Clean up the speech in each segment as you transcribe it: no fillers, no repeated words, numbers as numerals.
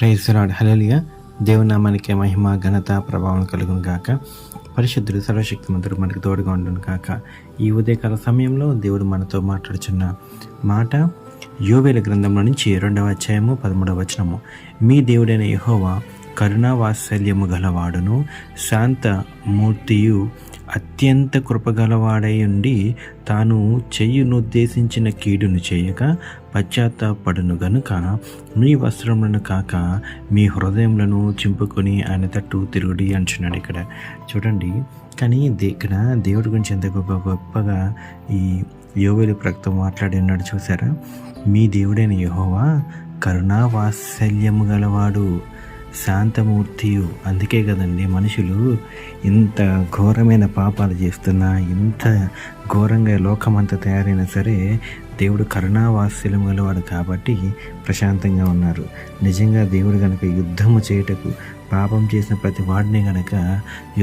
Praise Lord. Hallelujah. దేవుని నామానికి మహిమ ఘనత ప్రభావం కలుగును గాక. పరిశుద్ధుడు సర్వశక్తిమంతుడు మనకు తోడుగా ఉండును గాక. ఈ ఉదయకాల సమయంలో దేవుడు మనతో మాట్లాడుచున్న మాట యోవేలు గ్రంథంలో నుంచి 2వ అధ్యాయము 13వ వచనము. మీ దేవుడైన యెహోవా కరుణా వాత్సల్యము గలవాడును శాంతమూర్తియు అత్యంత కృపగలవాడై ఉండి తాను చెయ్యునుద్దేశించిన కీడును చేయక పశ్చాత్తాపడును గనుక మీ వస్త్రములను కాక మీ హృదయములను చింపుకొని ఆయన తట్టు తిరుగుడి అంటున్నాడు. ఇక్కడ చూడండి, కానీ ఇక్కడ దేవుడి గురించి ఎంత గొప్పగా ఈ యోవేలు ప్రవక్త మాట్లాడి ఉన్నాడు చూసారా. మీ దేవుడైన యెహోవా కరుణా వాత్సల్యము గలవాడు శాంతమూర్తియు. అందుకే కదండి మనుషులు ఇంత ఘోరమైన పాపాలు చేస్తున్నా, ఇంత ఘోరంగా లోకమంతా తయారైనా సరే దేవుడు కరుణా వాత్సల్యం గలవాడు కాబట్టి ప్రశాంతంగా ఉన్నారు. నిజంగా దేవుడు కనుక యుద్ధము చేయుటకు పాపం చేసిన ప్రతి వాడిని కనుక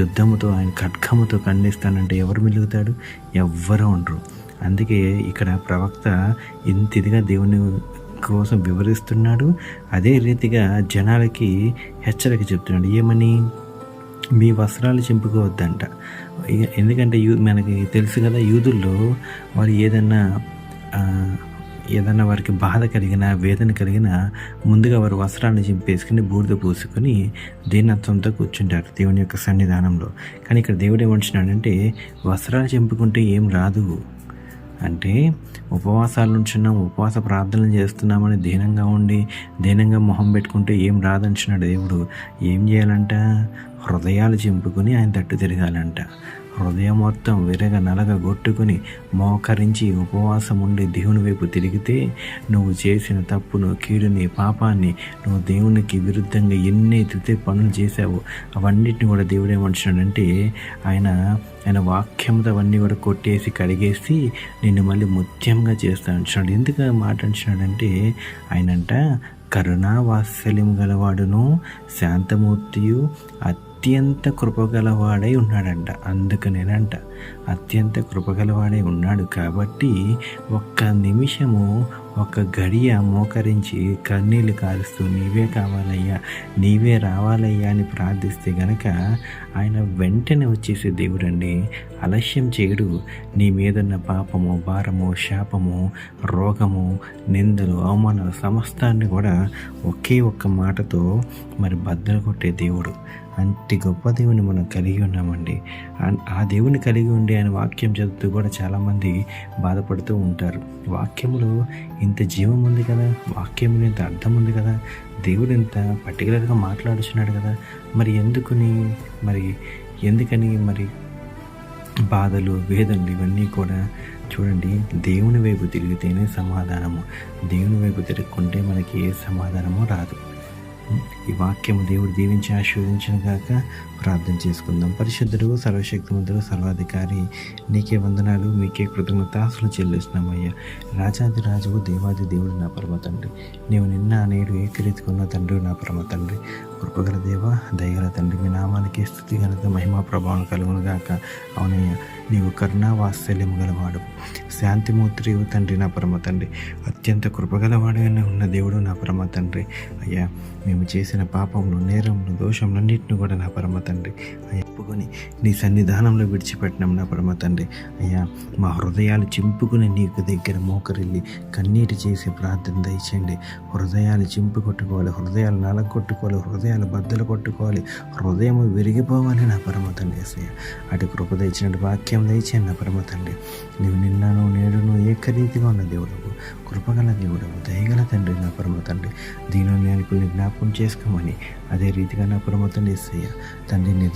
యుద్ధముతో ఆయన ఖడ్గముతో ఖండిస్తానంటే ఎవరు మిలుగుతాడు? ఎవ్వరూ ఉండరు. అందుకే ఇక్కడ ప్రవక్త ఇంతిదిగా దేవుని కోసం వివరిస్తున్నాడు. అదే రీతిగా జనాలకి హెచ్చరిక చెప్తున్నాడు. ఏమని? మీ వస్త్రాలు చింపుకోవద్దంట. ఎందుకంటే మనకి తెలుసు కదా, యూదుల్లో వారు ఏదన్నా వారికి బాధ కలిగిన వేదన కలిగిన ముందుగా వారు వస్త్రాన్ని చింపేసుకుని బూడిద పూసుకొని దీనత్వంతో కూర్చుంటారు దేవుని యొక్క సన్నిధానంలో. కానీ ఇక్కడ దేవుడు ఏమంటున్నాడంటే వస్త్రాలు చింపుకుంటే ఏం రాదు అంటే, ఉపవాసాలు ఉంటున్నాం, ఉపవాస ప్రార్థనలు చేస్తున్నామని దీనంగా మొహం పెట్టుకుంటే ఏం రాదంటున్నాడు దేవుడు. ఏం చేయాలంట? హృదయాలు చింపుకొని ఆయన తట్టు తిరగాలంట. హృదయం మొత్తం విరగ నలగ కొట్టుకుని మోకరించి ఉపవాసం ఉండి దేవుని వైపు తిరిగితే నువ్వు చేసిన తప్పును, కీడుని, పాపాన్ని, నువ్వు దేవునికి విరుద్ధంగా ఎన్నైతే పనులు చేశావో అవన్నిటిని కూడా దేవుడు ఏమంటున్నాడంటే ఆయన వాక్యంతో అవన్నీ కూడా కొట్టేసి కడిగేసి నిన్ను మళ్ళీ ముత్యంగా చేస్తా అంటున్నాడు. ఎందుకు మాట అంటున్నాడంటే ఆయనంట కరుణా వాత్సల్యం గలవాడును శాంతమూర్తియు అత్యంత కృపగలవాడై ఉన్నాడంట. అందుకనేనంట అత్యంత కృపగలవాడై ఉన్నాడు కాబట్టి ఒక్క నిమిషము, ఒక గడియ మోకరించి కన్నీళ్ళు కారుస్తూ నీవే కావాలయ్యా, నీవే రావాలయ్యా అని ప్రార్థిస్తే గనక ఆయన వెంటనే వచ్చేసే దేవుడండి. ఆలస్యం చేయడు. నీ మీదున్న పాపము, భారము, శాపము, రోగము, నిందలు, అవమానాలు సమస్తాన్ని కూడా ఒకే ఒక్క మాటతో బద్దలు కొట్టే దేవుడు. అంటి గొప్ప దేవుని మనం కలిగి ఉన్నామండి. ఆ దేవుని కలిగి ఉండి ఆయన వాక్యం చదువుతూ కూడా చాలామంది బాధపడుతూ ఉంటారు. వాక్యములో ఇంత జీవం ఉంది కదా, వాక్యంలో ఇంత అర్థం ఉంది కదా, దేవుడు ఇంత పర్టికులర్గా మాట్లాడుచున్నాడు కదా, ఎందుకని బాధలు, వేదనలు ఇవన్నీ కూడా చూడండి. దేవుని వైపు తిరిగితేనే సమాధానము. దేవుని వైపు తిరుగుకుంటే మనకి ఏ సమాధానము రాదు. ఈ వాక్యము దేవుడు దీవించి ఆశీర్వదించిన గాక. ప్రార్థన చేసుకుందాం. పరిశుద్ధుడు, సర్వశక్తిమంతుడు, సర్వాధికారి, నీకే వందనాలు, మీకే కృతజ్ఞతాస్తులు చెల్లిస్తున్నామయ్యా. రాజాది రాజువు, దేవాది దేవుడు నా పరమ తండ్రి. నీవు నిన్న నేడు ఏకరీతికున్న తండ్రి నా పరమ తండ్రి. కృపగల దేవ, దయగల తండ్రి, మీ నామానికి స్తుతి, ఘనత, మహిమ, ప్రభావం కలుగును గాక. అవునయ్యా, నీవు కరుణా వాత్సల్యము గలవాడు, శాంతిమూర్తి తండ్రి నా పరమ తండ్రి, అత్యంత కృపగలవాడైనా ఉన్న దేవుడు నా పరమ తండ్రి. అయ్యా, మేము చేసిన పాపములు, నేరములు, దోషములన్నింటిని కూడా నా పరమ తండ్రి అయ్యా ఒప్పుకొని నీ సన్నిధానంలో విడిచిపెట్టినాం నా పరమ తండ్రి. అయ్యా, మా హృదయాలు చింపుకుని నీకు దగ్గర మోకరిల్లి కన్నీటి చేసి ప్రార్థన దయచేయండి. హృదయాలు చింపుకొట్టుకోవాలి, హృదయాలు నలగొట్టుకోవాలి, హృదయాలు బద్దలు కొట్టుకోవాలి, హృదయం విరిగిపోవాలి నా పరమ తండ్రి. అసయ్య అటు కృప దయచినట్టు వాక్యం దయచేయండి నా పరమ తండ్రి. నీవు నిన్నను నేడును ఏకరీతిగా ఉన్న దేవుడవు, కృపగల దేవుడవు, దయగల తండ్రి నా పరమ తండ్రి. దీనిని నేర్పుని జ్ఞాపకం చేసుకోమని, అదే రీతిగా నా పరమ తండ్రి యేసయ్య తండ్రి, నీ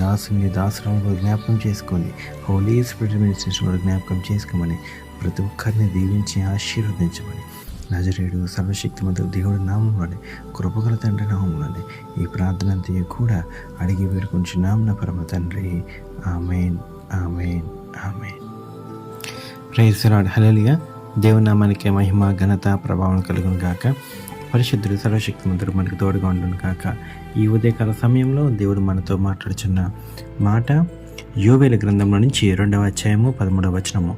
దాసురాలను జ్ఞాపకం చేసుకొని, హోలీ స్పిరిట్ మినిస్ట్రీస్ కూడా జ్ఞాపకం చేసుకోమని, ప్రతి ఒక్కరిని దీవించి ఆశీర్వదించమని, నజరేయుడు సర్వశక్తిమంతుడు దేవుడు నామంలోనే, కృపగల తండ్రి నామంలోనే ఈ ప్రార్థన అంతా కూడా అడిగి వేడుకుంటున్నాం నా పరమ తండ్రి. Amen, amen, amen. Praise Lord. Hallelujah. దేవుని నామానికి మహిమ, ఘనత, ప్రభావం కలుగును గాక. పరిశుద్ధుడు, సర్వశక్తిమంతుడు మనకు తోడుగా ఉండును గాక. ఈ ఉదయకాల సమయంలో దేవుడు మనతో మాట్లాడుచున్న మాట యోవేలు గ్రంథంలో నుంచి 2వ అధ్యాయము 13వ వచనము.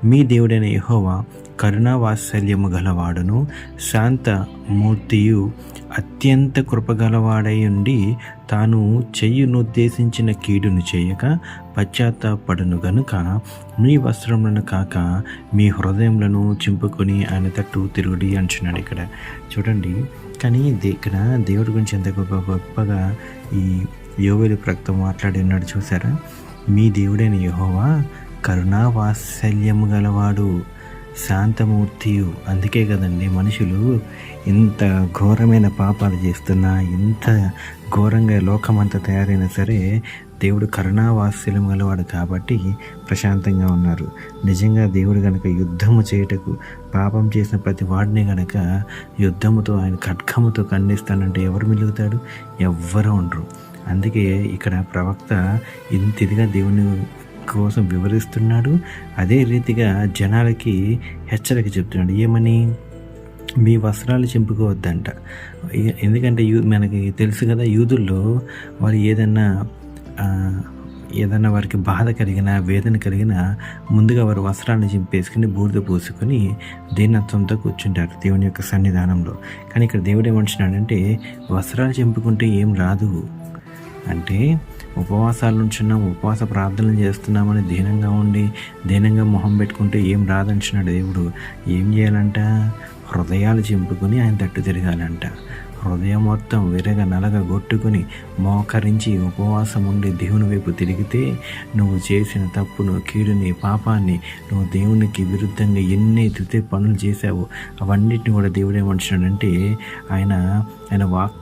మీ దేవుడైన యెహోవా కరుణా వాత్సల్యము గలవాడును శాంతమూర్తియు అత్యంత కృపగలవాడై ఉండి తాను చెయ్యునుద్దేశించిన కీడును చేయక పశ్చాత్తాపడును గనుక మీ వస్త్రములను కాక మీ హృదయములను చింపుకొని ఆయన తట్టు తిరుగుడి అంటున్నాడు ఇక్కడ. చూడండి, కానీ ఇక్కడ దేవుడి గురించి ఎంత గొప్పగా ఈ యోవేలు ప్రవక్త మాట్లాడి ఉన్నాడు చూసారా. మీ దేవుడైన యెహోవా కరుణా వాత్సల్యము గలవాడు శాంతమూర్తియు. అందుకే కదండి మనుషులు ఇంత ఘోరమైన పాపాలు చేస్తున్నా, ఇంత ఘోరంగా లోకమంతా తయారైనా సరే దేవుడు కరుణా వాత్సల్యం గలవాడు కాబట్టి ప్రశాంతంగా ఉన్నారు. నిజంగా దేవుడు కనుక యుద్ధము చేయుటకు పాపం చేసిన ప్రతి వాడిని కనుక యుద్ధముతో ఆయన ఖడ్గముతో ఖండిస్తానంటే ఎవరు మిలుగుతాడు? ఎవ్వరూ ఉండరు. అందుకే ఇక్కడ ప్రవక్త ఇంత ఇదిగా దేవుని కోసం వివరిస్తున్నాడు. అదే రీతిగా జనాలకి హెచ్చరిక చెప్తున్నాడు. ఏమని? మీ వస్త్రాలు చింపుకోవద్దంట. ఎందుకంటే మనకి తెలుసు కదా, యూదుల్లో వారు ఏదన్నా వారికి బాధ కలిగినా వేదన కలిగినా ముందుగా వారు వస్త్రాలను చింపేసుకుని బూడిద పూసుకొని దీనత్వంతో కూర్చుంటారు దేవుని యొక్క సన్నిధానంలో. కానీ ఇక్కడ దేవుడు ఏమంటున్నాడంటే వస్త్రాలు చింపుకుంటే ఏం రాదు అంటే, ఉపవాసాలు ఉంచున్నాం, ఉపవాస ప్రార్థనలు చేస్తున్నామని దీనంగా మొహం పెట్టుకుంటే ఏం రాదంటున్నాడు దేవుడు. ఏం చేయాలంట? హృదయాలు చింపుకొని ఆయన తట్టు తిరగాలంట. హృదయం మొత్తం నలగ కొట్టుకుని మోకరించి ఉపవాసం ఉండి దేవుని వైపు తిరిగితే నువ్వు చేసిన తప్పును, కీడుని, పాపాన్ని, నువ్వు దేవునికి విరుద్ధంగా ఎన్నైతే పనులు చేశావో అవన్నిటిని కూడా దేవుడు ఏమంటున్నాడంటే ఆయన వాక్యం